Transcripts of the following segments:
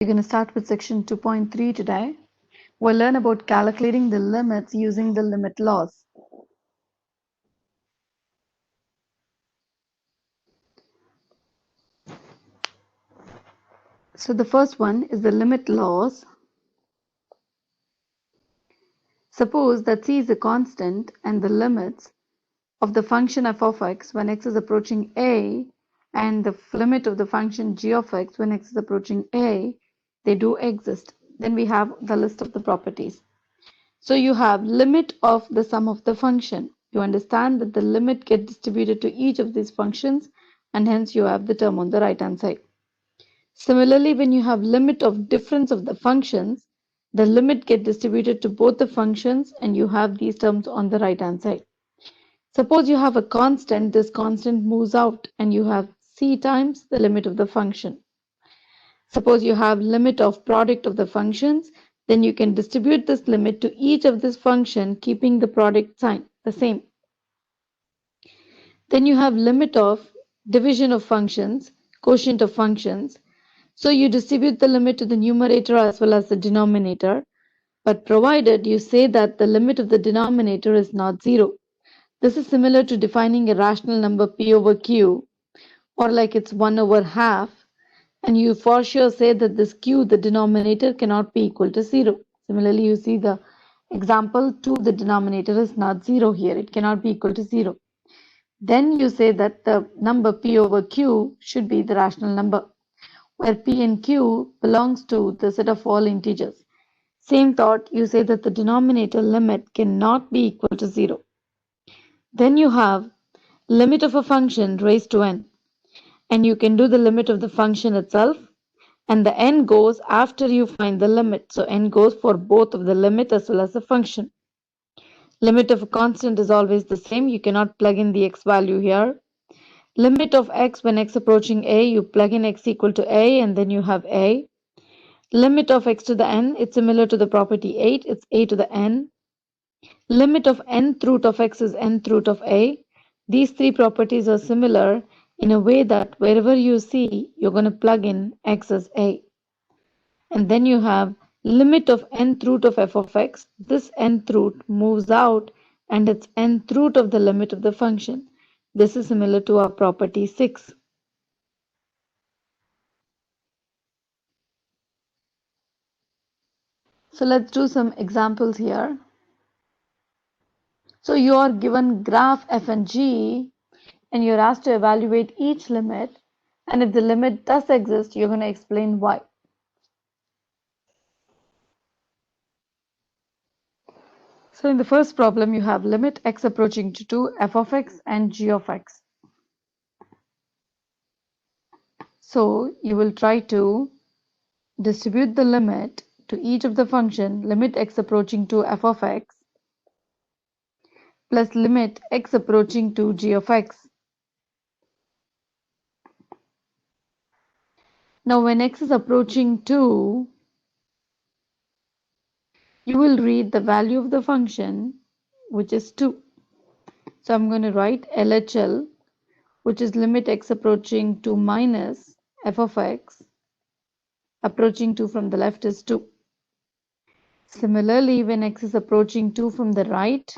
We're going to start with section 2.3 today. We'll learn about calculating the limits using the limit laws. So the first one is the limit laws. Suppose that c is a constant and the limits of the function f of x when x is approaching a and the limit of the function g of x when x is approaching a, they do exist. Then we have the list of the properties. So you have limit of the sum of the function. You understand that the limit gets distributed to each of these functions and hence you have the term on the right hand side. Similarly, when you have limit of difference of the functions, the limit gets distributed to both the functions and you have these terms on the right hand side. Suppose you have a constant, this constant moves out and you have c times the limit of the function. Suppose you have limit of product of the functions, then you can distribute this limit to each of this function keeping the product sign the same. Then you have limit of division of functions, quotient of functions. So you distribute the limit to the numerator as well as the denominator, but provided you say that the limit of the denominator is not 0. This is similar to defining a rational number p over q, or like it's 1 over half, and you for sure say that this q, the denominator, cannot be equal to 0. Similarly, you see the example 2, the denominator is not 0 here, it cannot be equal to 0. Then you say that the number p over q should be the rational number, where p and q belongs to the set of all integers. Same thought, you say that the denominator limit cannot be equal to 0. Then you have limit of a function raised to n, and you can do the limit of the function itself, and the n goes after you find the limit. So n goes for both of the limit as well as the function. Limit of a constant is always the same. You cannot plug in the x value here. Limit of x when x approaching a, you plug in x equal to a and then you have a. Limit of x to the n, it's similar to the property 8, it's a to the n. Limit of nth root of x is nth root of a. These three properties are similar in a way that wherever you see, you're going to plug in x as a. And then you have limit of nth root of f of x. This nth root moves out and it's nth root of the limit of the function. This is similar to our property 6. So let's do some examples here. So you are given graph f and g and you're asked to evaluate each limit, and if the limit does exist, you're going to explain why. So in the first problem, you have limit x approaching to 2, f of x and g of x. So you will try to distribute the limit to each of the function limit x approaching to f of x plus limit x approaching to g of x. Now when x is approaching 2, you will read the value of the function, which is 2. So I'm going to write LHL, which is limit x approaching to minus f of x approaching 2 from the left is 2. Similarly, when x is approaching 2 from the right,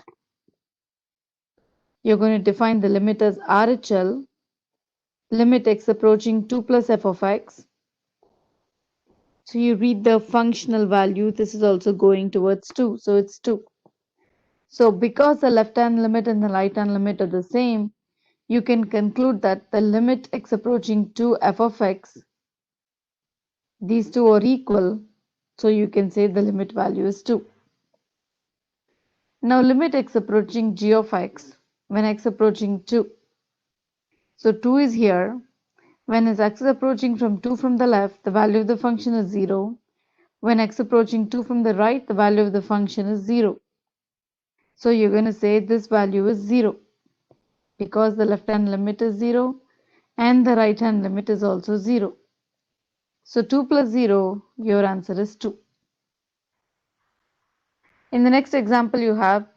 you're going to define the limit as RHL, limit x approaching 2 plus f of x. So you read the functional value, this is also going towards 2, so it's 2. So because the left hand limit and the right hand limit are the same, you can conclude that the limit x approaching to f of x, these two are equal, so you can say the limit value is 2. Now limit x approaching g of x when x approaching 2. So 2 is here. When x is approaching from 2 from the left, the value of the function is 0. When x approaching 2 from the right, the value of the function is 0. So you're going to say this value is 0 because the left hand limit is 0 and the right hand limit is also 0. So 2 plus 0, your answer is 2. In the next example, you have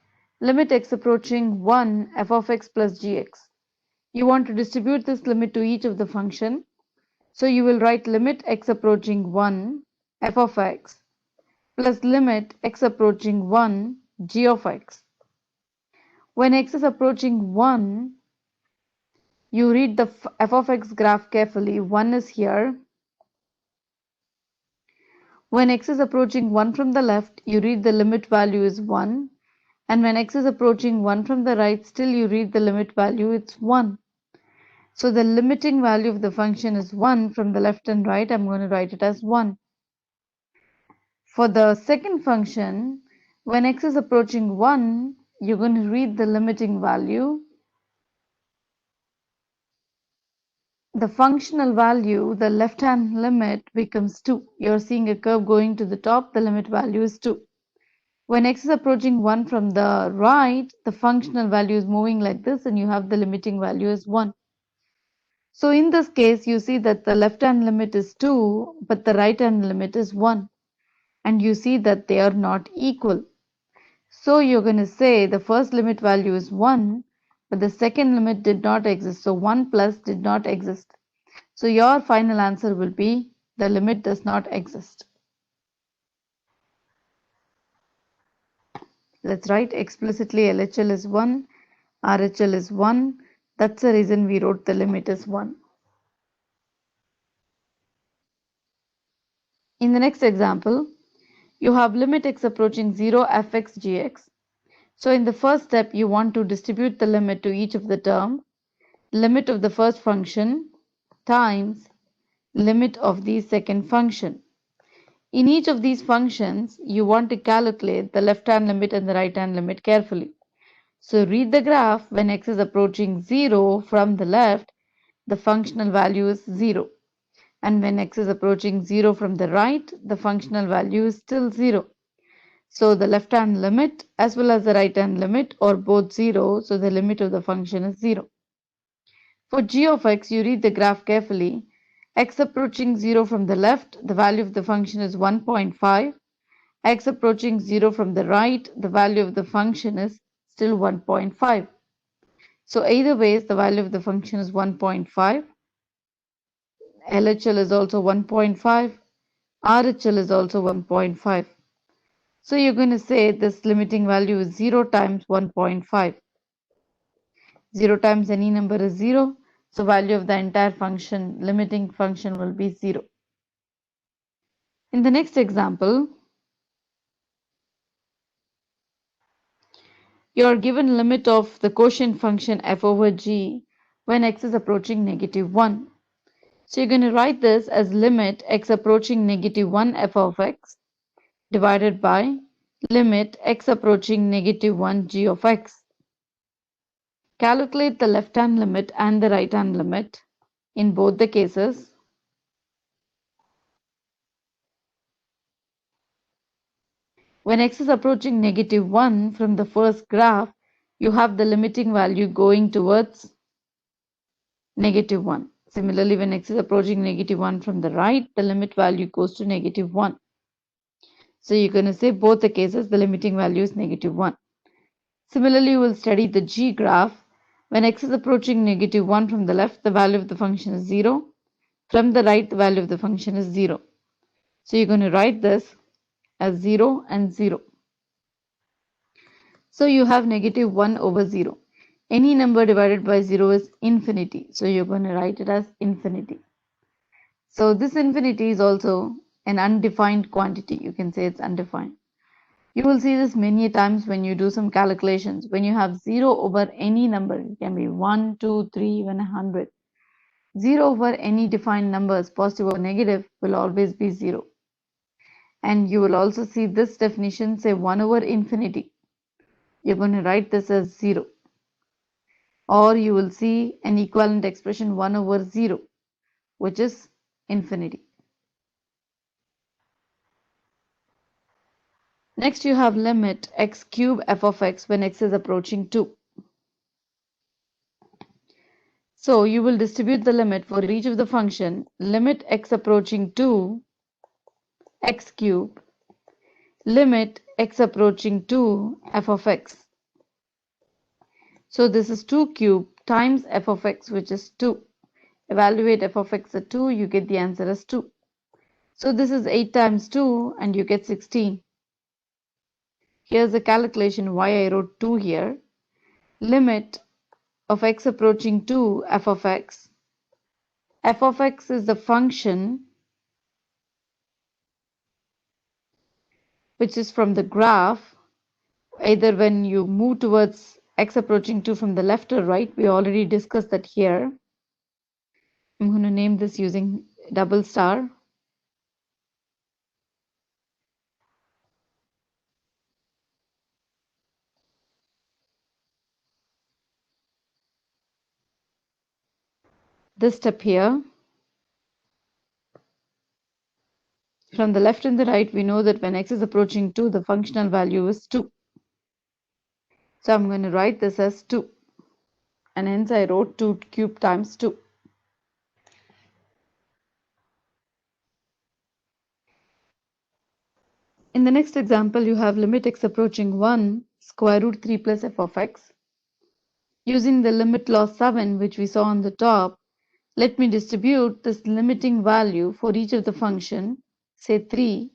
limit x approaching 1 f of x plus gx. You want to distribute this limit to each of the function. So you will write limit x approaching 1 f of x plus limit x approaching 1 g of x. When x is approaching 1, you read the f of x graph carefully. 1 is here. When x is approaching 1 from the left, you read the limit value is 1. And when x is approaching 1 from the right, still you read the limit value, it's 1. So the limiting value of the function is 1 from the left and right. I'm going to write it as 1. For the second function, when x is approaching 1, you're going to read the limiting value. The functional value, the left-hand limit becomes 2. You're seeing a curve going to the top, the limit value is 2. When x is approaching 1 from the right, the functional value is moving like this and you have the limiting value as 1. So in this case, you see that the left-hand limit is 2, but the right-hand limit is 1. And you see that they are not equal. So you're going to say the first limit value is 1, but the second limit did not exist. So 1 plus did not exist. So your final answer will be the limit does not exist. Let's write explicitly LHL is 1, RHL is 1. That's the reason we wrote the limit is 1. In the next example, you have limit x approaching 0 fx gx. So in the first step, you want to distribute the limit to each of the term, limit of the first function times limit of the second function. In each of these functions, you want to calculate the left-hand limit and the right-hand limit carefully. So read the graph. When x is approaching 0 from the left, the functional value is 0. And when x is approaching 0 from the right, the functional value is still 0. So the left-hand limit as well as the right-hand limit are both 0. So the limit of the function is 0. For g of x, you read the graph carefully. X approaching 0 from the left, the value of the function is 1.5. X approaching 0 from the right, the value of the function is still 1.5. So either ways, the value of the function is 1.5. LHL is also 1.5. RHL is also 1.5. So you're going to say this limiting value is 0 times 1.5. 0 times any number is 0. So value of the entire function, limiting function, will be 0. In the next example, you are given limit of the quotient function f over g when x is approaching -1. So you're going to write this as limit x approaching -1 f of x divided by limit x approaching -1 g of x. Calculate the left-hand limit and the right-hand limit in both the cases. When x is approaching -1 from the first graph, you have the limiting value going towards -1. Similarly, when x is approaching -1 from the right, the limit value goes to -1. So you're going to say both the cases, the limiting value is -1. Similarly, you will study the g graph. When x is approaching -1 from the left, the value of the function is 0. From the right, the value of the function is 0. So you're going to write this as 0 and 0. So you have -1 over 0. Any number divided by 0 is infinity. So you're going to write it as infinity. So this infinity is also an undefined quantity. You can say it's undefined. You will see this many times when you do some calculations. When you have 0 over any number, it can be 1, 2, 3, even 100. 0 over any defined numbers, positive or negative, will always be 0. And you will also see this definition, say 1 over infinity. You're going to write this as 0. Or you will see an equivalent expression 1 over 0, which is infinity. Next, you have limit x cube f of x when x is approaching 2. So you will distribute the limit for each of the function, limit x approaching 2, x cube, limit x approaching 2, f of x. So this is 2 cube times f of x, which is 2. Evaluate f of x at 2, you get the answer as 2. So this is 8 times 2 and you get 16. Here's the calculation why I wrote 2 here. Limit of x approaching 2 f of x. F of x is the function which is from the graph, either when you move towards x approaching 2 from the left or right. We already discussed that here. I'm going to name this using double star. This step here. From the left and the right, we know that when x is approaching 2, the functional value is 2. So I'm going to write this as 2. And hence I wrote 2 cubed times 2. In the next example, you have limit x approaching 1, square root 3 plus f of x. Using the limit law 7, which we saw on the top, let me distribute this limiting value for each of the function, say 3,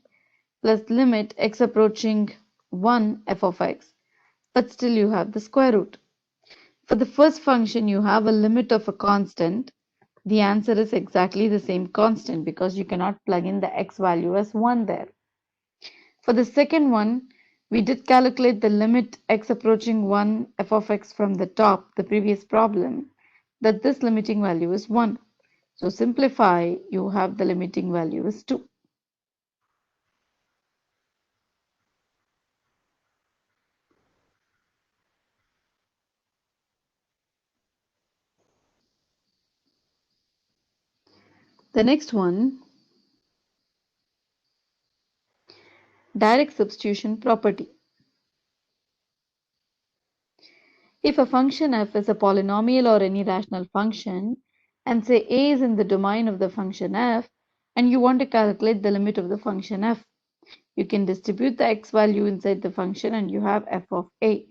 plus limit x approaching 1 f of x. But still you have the square root. For the first function, you have a limit of a constant. The answer is exactly the same constant because you cannot plug in the x value as 1 there. For the second one, we did calculate the limit x approaching 1 f of x from the top, the previous problem, that this limiting value is 1. So simplify, you have the limiting value is 2. The next one, direct substitution property. If a function f is a polynomial or any rational function, and say a is in the domain of the function f, and you want to calculate the limit of the function f, you can distribute the x value inside the function and you have f of a.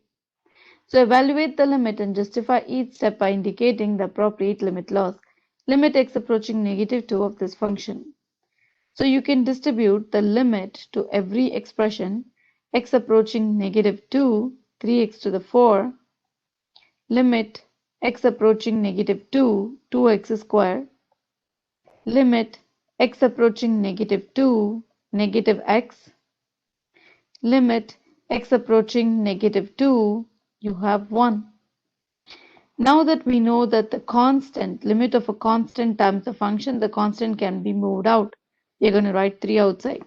So evaluate the limit and justify each step by indicating the appropriate limit laws. Limit x approaching negative 2 of this function. So you can distribute the limit to every expression x approaching negative 2, 3x to the 4, limit x approaching negative 2, 2x squared, limit x approaching negative 2, negative x, limit x approaching negative 2, you have 1. Now that we know that the constant, limit of a constant times the function, the constant can be moved out. We're going to write 3 outside.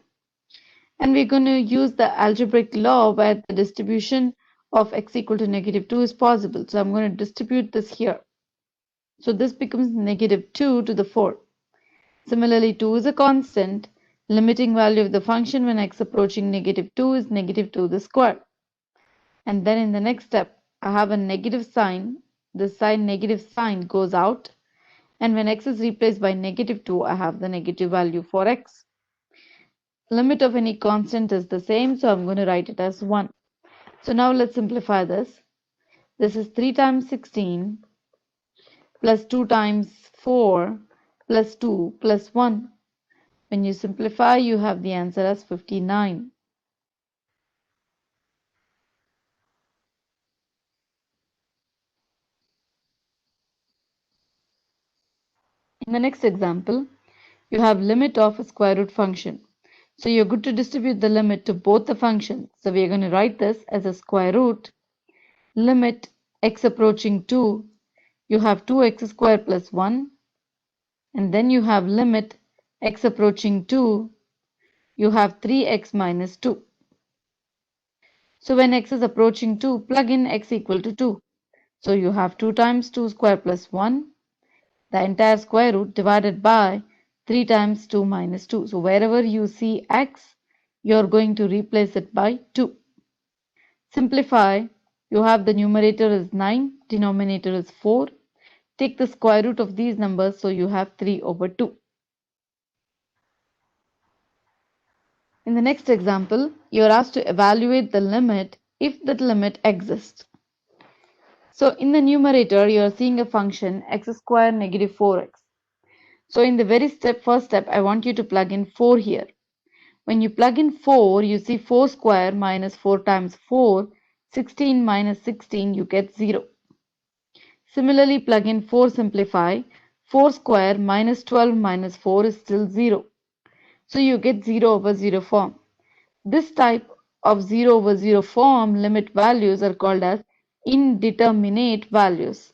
And we're going to use the algebraic law where the distribution of x equal to negative 2 is possible. So I'm going to distribute this here. So this becomes negative 2 to the 4. Similarly, 2 is a constant. Limiting value of the function when x approaching negative 2 is negative 2 to the square. And then in the next step, I have a negative sign. The sign negative sign goes out. And when x is replaced by negative 2, I have the negative value for x. Limit of any constant is the same, so I'm going to write it as 1. So now let's simplify this. This is 3 times 16 plus 2 times 4 plus 2 plus 1. When you simplify, you have the answer as 59. In the next example, you have limit of a square root function. So you're good to distribute the limit to both the functions. So we're going to write this as a square root limit x approaching 2. You have 2x squared plus 1. And then you have limit x approaching 2. You have 3x minus 2. So when x is approaching 2, plug in x equal to 2. So you have 2 times 2 square plus 1. The entire square root divided by 3 times 2 minus 2. So wherever you see x, you're going to replace it by 2. Simplify. You have the numerator is 9, denominator is 4. Take the square root of these numbers, so you have 3 over 2. In the next example, you are asked to evaluate the limit if that limit exists. So in the numerator, you are seeing a function x squared negative 4x. So in the very first step, I want you to plug in 4 here. When you plug in 4, you see 4 square minus 4 times 4, 16 minus 16, you get 0. Similarly, plug in 4, simplify. 4 square minus 12 minus 4 is still 0. So you get 0 over 0 form. This type of 0 over 0 form limit values are called as indeterminate values.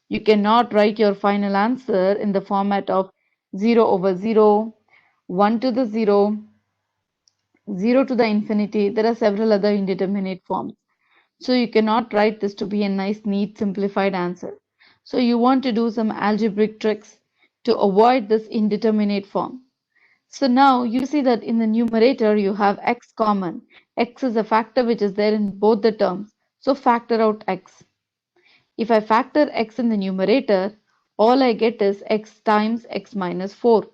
You cannot write your final answer in the format of 0 over 0, 1 to the 0, 0 to the infinity. There are several other indeterminate forms. So you cannot write this to be a nice, neat, simplified answer. So you want to do some algebraic tricks to avoid this indeterminate form. So now you see that in the numerator you have x common. X is a factor which is there in both the terms. So factor out x. If I factor x in the numerator, all I get is x times x minus 4.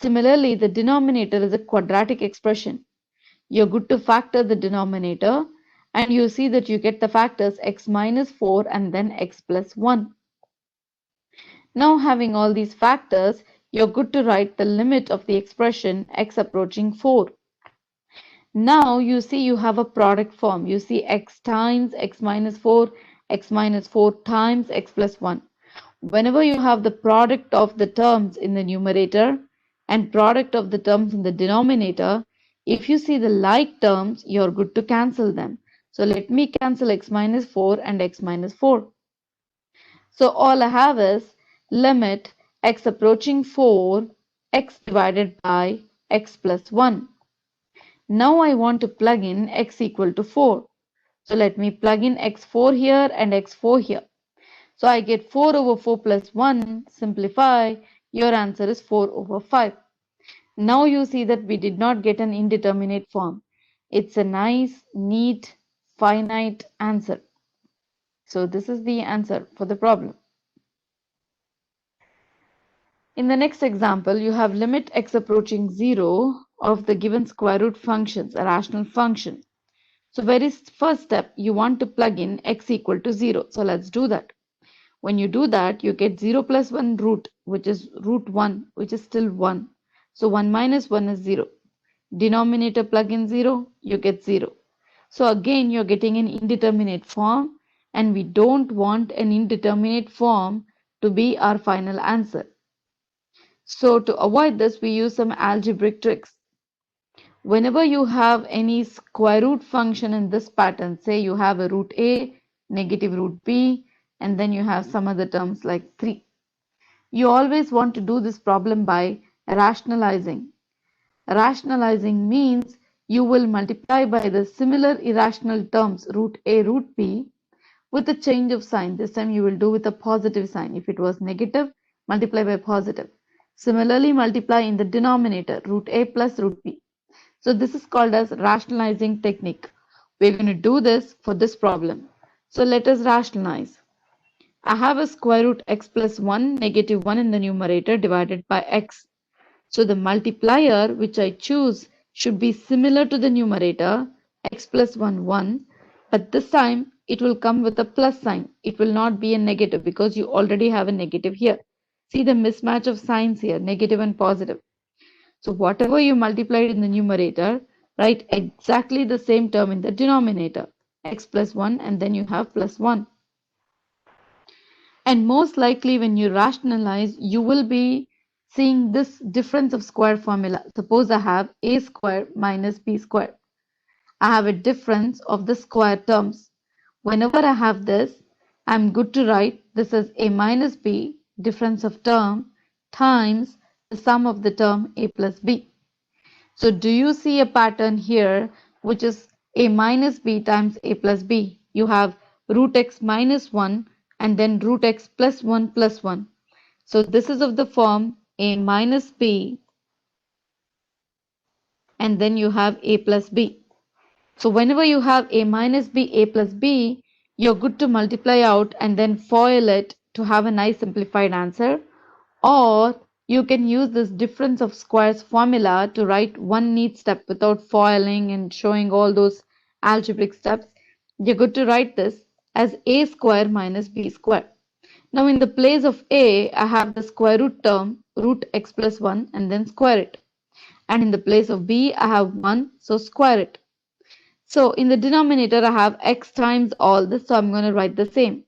Similarly, the denominator is a quadratic expression. You're good to factor the denominator and you see that you get the factors x minus 4 and then x plus 1. Now having all these factors, you're good to write the limit of the expression x approaching 4. Now you see you have a product form. You see x times x minus 4, x minus 4 times x plus 1. Whenever you have the product of the terms in the numerator and product of the terms in the denominator, if you see the like terms, you're good to cancel them. So let me cancel x minus 4 and x minus 4. So all I have is limit x approaching 4, x divided by x plus 1. Now I want to plug in x equal to 4. So let me plug in x4 here and x4 here. So I get 4 over 4 plus 1, simplify, your answer is 4 over 5. Now you see that we did not get an indeterminate form. It's a nice, neat, finite answer. So this is the answer for the problem. In the next example, you have limit x approaching 0 of the given square root functions, a rational function. So very first step, you want to plug in x equal to 0. So let's do that. When you do that, you get 0 plus 1 root, which is root 1, which is still 1. So 1 minus 1 is 0. Denominator plug in 0, you get 0. So again, you're getting an indeterminate form, and we don't want an indeterminate form to be our final answer. So to avoid this, we use some algebraic tricks. Whenever you have any square root function in this pattern, say you have a root a, negative root b, and then you have some other terms like 3. You always want to do this problem by rationalizing. Rationalizing means you will multiply by the similar irrational terms root a, root b with a change of sign. This time you will do with a positive sign. If it was negative, multiply by positive. Similarly, multiply in the denominator root a plus root b. So this is called as rationalizing technique. We're going to do this for this problem. So let us rationalize. I have a square root x plus 1, negative 1 in the numerator divided by x. So the multiplier which I choose should be similar to the numerator, x plus 1, 1. But this time it will come with a plus sign. It will not be a negative because you already have a negative here. See the mismatch of signs here, negative and positive. So whatever you multiplied in the numerator, write exactly the same term in the denominator, x plus 1, and then you have plus 1. And most likely when you rationalize, you will be seeing this difference of square formula. Suppose I have a square minus b square. I have a difference of the square terms. Whenever I have this, I'm good to write this as a minus b, difference of term, times the sum of the term a plus b. So do you see a pattern here which is a minus b times a plus b? You have root x minus 1 and then root x plus 1 plus 1. So this is of the form a minus b and then you have a plus b. So whenever you have a minus b, a plus b, you're good to multiply out and then FOIL it to have a nice simplified answer. Or you can use this difference of squares formula to write one neat step without foiling and showing all those algebraic steps. You're good to write this as a square minus b square. Now in the place of a, I have the square root term, root x plus 1, and then square it. And in the place of b, I have 1, so square it. So in the denominator, I have x times all this, so I'm going to write the same.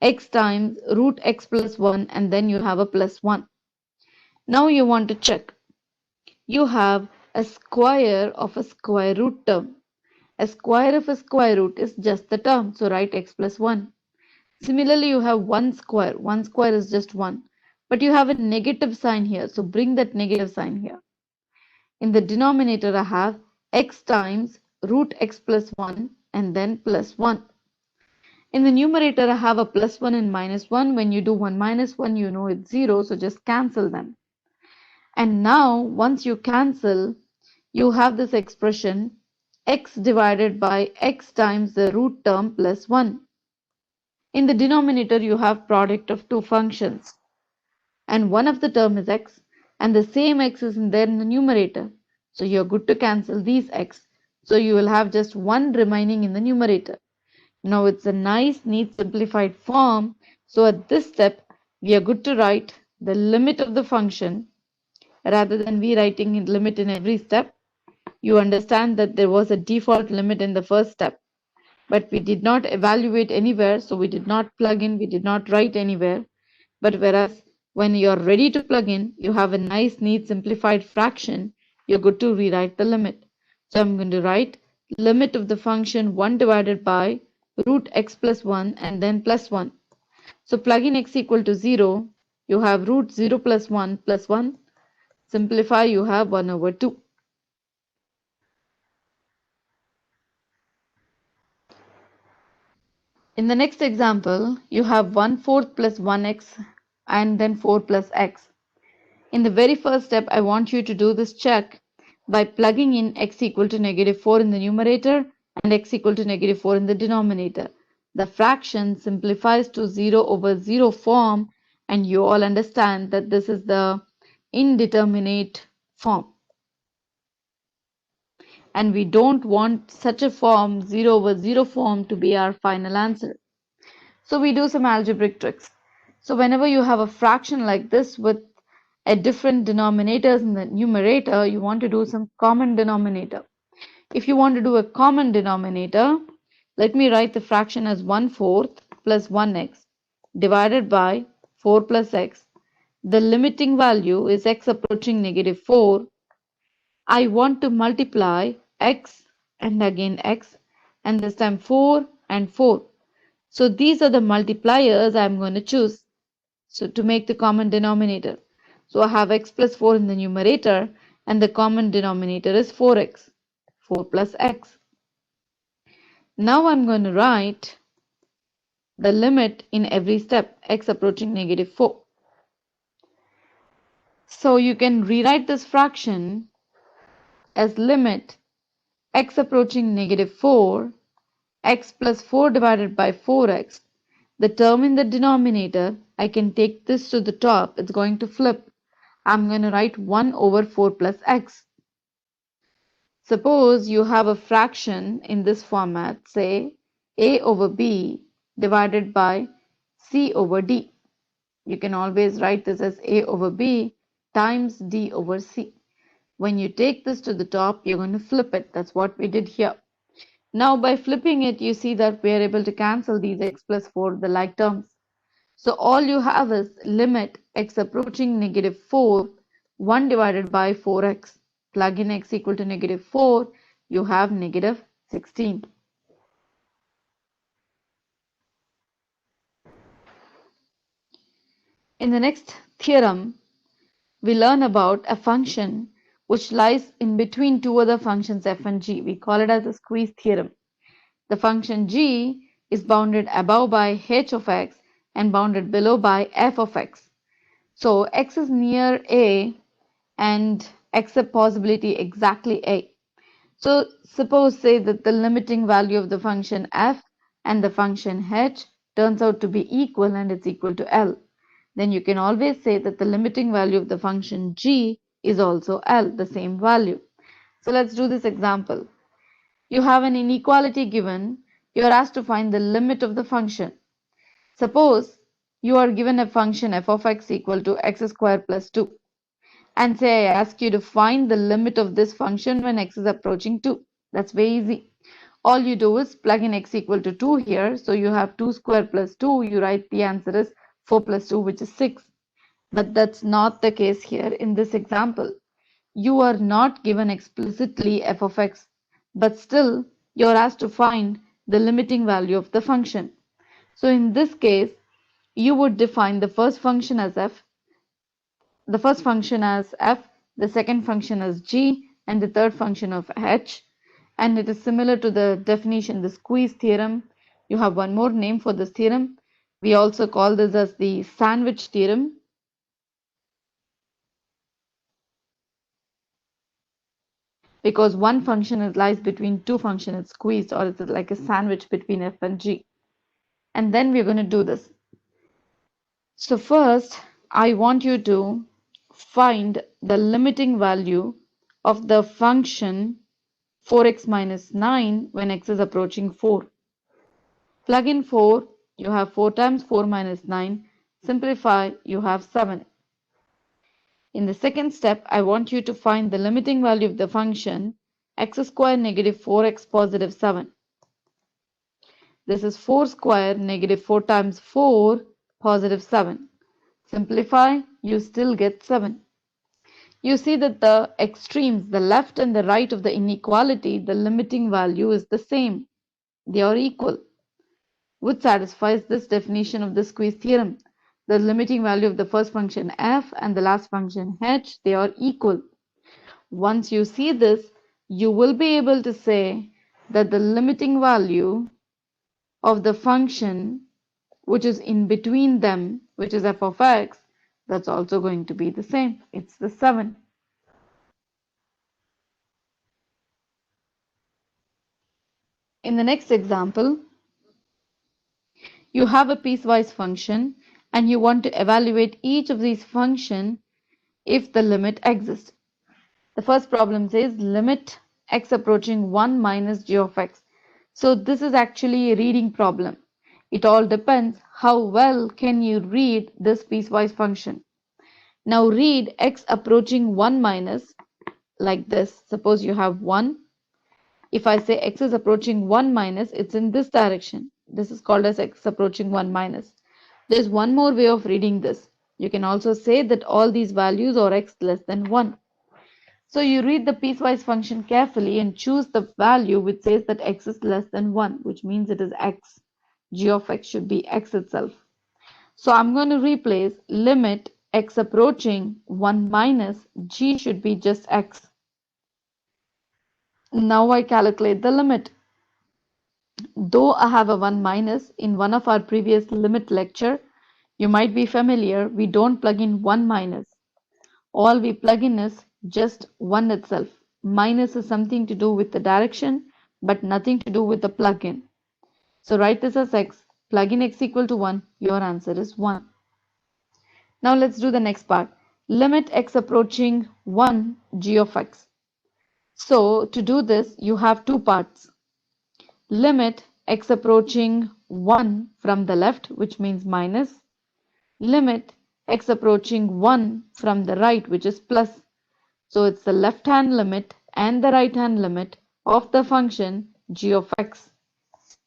X times root x plus 1, and then you have a plus 1. Now you want to check. You have a square of a square root term. A square of a square root is just the term, so write x plus 1. Similarly, you have one square. One square is just 1. But you have a negative sign here, so bring that negative sign here. In the denominator, I have x times root x plus 1 and then plus 1. In the numerator, I have a plus 1 and minus 1. When you do 1 minus 1, you know it's 0, so just cancel them. And now, once you cancel, you have this expression x divided by x times the root term plus 1. In the denominator, you have product of two functions. And one of the term is x, and the same x is in there in the numerator. So you're good to cancel these x. So you will have just 1 remaining in the numerator. Now it's a nice, neat, simplified form. So at this step, we are good to write the limit of the function rather than we writing limit in every step. You understand that there was a default limit in the first step, but we did not evaluate anywhere, so we did not plug in, we did not write anywhere. But whereas when you're ready to plug in, you have a nice, neat, simplified fraction, you're good to rewrite the limit. So I'm going to write limit of the function 1 divided by root x plus 1 and then plus 1. So plug in x equal to 0, you have root 0 plus 1 plus 1. Simplify, you have 1 over 2. In the next example, you have 1/4 plus 1x and then 4 plus x. In the very first step, I want you to do this check by plugging in x equal to negative 4 in the numerator and x equal to negative 4 in the denominator. The fraction simplifies to 0 over 0 form, and you all understand that this is the indeterminate form. And we don't want such a form, 0 over 0 form, to be our final answer. So we do some algebraic tricks. So whenever you have a fraction like this with a different denominators in the numerator, you want to do some common denominator. If you want to do a common denominator, let me write the fraction as 1/4 plus 1x divided by 4 plus x. The limiting value is x approaching negative 4. I want to multiply x and again x, and this time 4 and 4. So these are the multipliers I'm going to choose. So to make the common denominator. So I have x plus 4 in the numerator, and the common denominator is 4x, 4 plus x. Now I'm going to write the limit in every step, x approaching negative 4. So you can rewrite this fraction as limit x approaching negative 4, x plus 4 divided by 4x. The term in the denominator, I can take this to the top, it's going to flip. I'm going to write 1 over 4 plus x. Suppose you have a fraction in this format, say a over b divided by c over d. You can always write this as a over b times d over c. When you take this to the top, you're going to flip it. That's what we did here. Now by flipping it, you see that we are able to cancel these x plus 4, the like terms. So all you have is limit x approaching negative 4, 1 divided by 4x. Plug in x equal to negative 4, you have negative 16. In the next theorem, we learn about a function which lies in between two other functions f and g. We call it as the squeeze theorem. The function g is bounded above by h of x and bounded below by f of x. So x is near a and accept possibility exactly a. So suppose say that the limiting value of the function f and the function h turns out to be equal and it's equal to L. Then you can always say that the limiting value of the function g is also L, the same value. So let's do this example. You have an inequality given. You are asked to find the limit of the function. Suppose you are given a function f of x equal to x squared plus 2. And say I ask you to find the limit of this function when x is approaching 2. That's very easy. All you do is plug in x equal to 2 here. So you have 2 squared plus 2. You write the answer is 4 plus 2, which is 6. But that's not the case here in this example. You are not given explicitly f of x, but still you're asked to find the limiting value of the function. So in this case, you would define the first function as f, the second function as g, and the third function of h. And it is similar to the definition, the squeeze theorem. You have one more name for this theorem. We also call this as the sandwich theorem. Because one function lies between two functions, it's squeezed, or it's like a sandwich between f and g. And then we're going to do this. So first, I want you to find the limiting value of the function 4x minus 9 when x is approaching 4. Plug in 4, you have 4 times 4 minus 9. Simplify, you have 7. In the second step, I want you to find the limiting value of the function x squared negative 4x positive 7. This is 4 squared negative 4 times 4 positive 7. Simplify, you still get 7. You see that the extremes, the left and the right of the inequality, the limiting value is the same. They are equal, which satisfies this definition of the squeeze theorem. The limiting value of the first function f and the last function h, they are equal. Once you see this, you will be able to say that the limiting value of the function which is in between them, which is f of x, that's also going to be the same. It's the 7. In the next example, you have a piecewise function and you want to evaluate each of these functions if the limit exists. The first problem says limit x approaching 1 minus g of x. So this is actually a reading problem. It all depends how well can you read this piecewise function. Now read x approaching 1 minus like this. Suppose you have 1. If I say x is approaching 1 minus, it's in this direction. This is called as x approaching 1 minus. There's one more way of reading this. You can also say that all these values are x less than 1. So you read the piecewise function carefully and choose the value which says that x is less than 1, which means it is x. G of x should be x itself. So I'm going to replace limit x approaching 1 minus, g should be just x. Now I calculate the limit. Though I have a 1 minus, in one of our previous limit lecture, you might be familiar, we don't plug in 1 minus. All we plug in is just 1 itself. Minus is something to do with the direction, but nothing to do with the plug-in. So write this as x, plug in x equal to 1, your answer is 1. Now let's do the next part. Limit x approaching 1 g of x. So to do this, you have two parts. Limit x approaching 1 from the left, which means minus. Limit x approaching 1 from the right, which is plus. So it's the left hand limit and the right hand limit of the function g of x.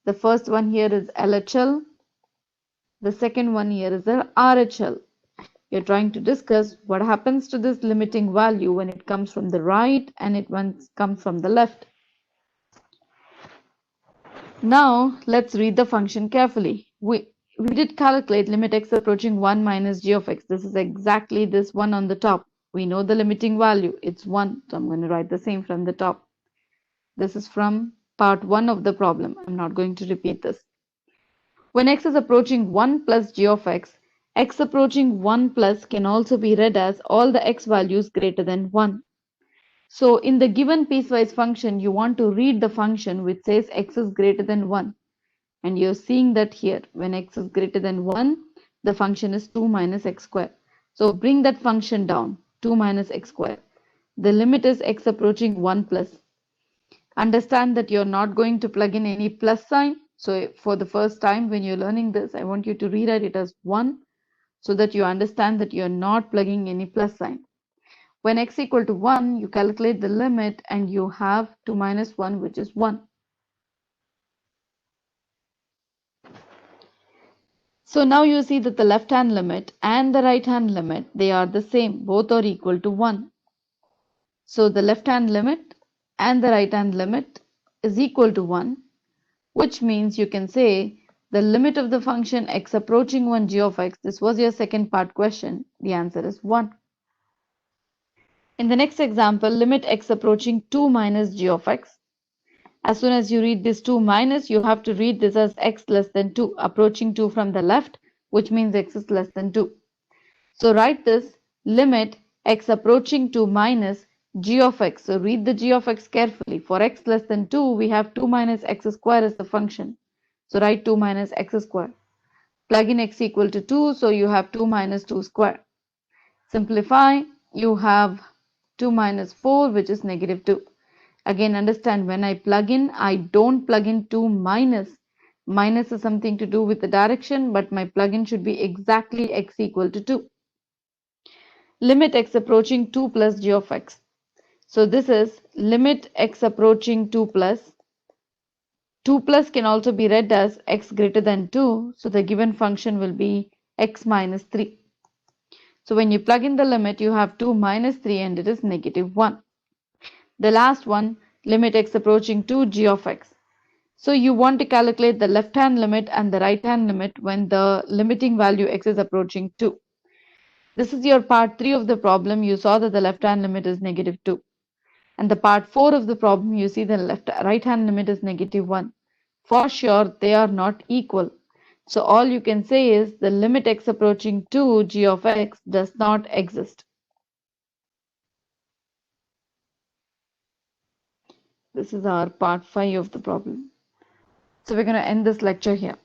The first one here is LHL. The second one here is the RHL. You're trying to discuss what happens to this limiting value when it comes from the right and it comes from the left. Now let's read the function carefully. We did calculate limit x approaching 1 minus g of x. This is exactly this one on the top. We know the limiting value. It's 1. So I'm going to write the same from the top. This is from part 1 of the problem. I'm not going to repeat this. When x is approaching 1 plus g of x, x approaching 1 plus can also be read as all the x values greater than 1. So in the given piecewise function, you want to read the function which says x is greater than 1. And you're seeing that here. When x is greater than 1, the function is 2 minus x squared. So bring that function down, 2 minus x squared. The limit is x approaching 1 plus. Understand that you're not going to plug in any plus sign. So for the first time when you're learning this, I want you to rewrite it as 1 so that you understand that you are not plugging any plus sign. When x equal to 1, you calculate the limit and you have 2 minus 1, which is 1. So now you see that the left hand limit and the right hand limit, they are the same. Both are equal to 1. So the left hand limit and the right hand limit is equal to 1, which means you can say the limit of the function x approaching 1 g of x, this was your second part question, the answer is 1. In the next example, limit x approaching 2 minus g of x. As soon as you read this 2 minus, you have to read this as x less than 2, approaching 2 from the left, which means x is less than 2. So write this limit x approaching 2 minus g of x. So read the g of x carefully. For x less than 2, we have 2 minus x square as the function. So write 2 minus x square. Plug in x equal to 2, so you have 2 minus 2 square. Simplify, you have 2 minus 4, which is negative 2. Again, understand, when I plug in, I don't plug in 2 minus. Minus is something to do with the direction, but my plug-in should be exactly x equal to 2. Limit x approaching 2 plus g of x. So this is limit x approaching 2 plus. 2 plus can also be read as x greater than 2. So the given function will be x minus 3. So when you plug in the limit, you have 2 minus 3 and it is negative 1. The last one, limit x approaching 2 g of x. So you want to calculate the left hand limit and the right hand limit when the limiting value x is approaching 2. This is your part 3 of the problem. You saw that the left hand limit is negative 2. And the part 4 of the problem, you see the right hand limit is negative 1. For sure, they are not equal. So all you can say is the limit x approaching 2 g of x does not exist. This is our part 5 of the problem. So we're going to end this lecture here.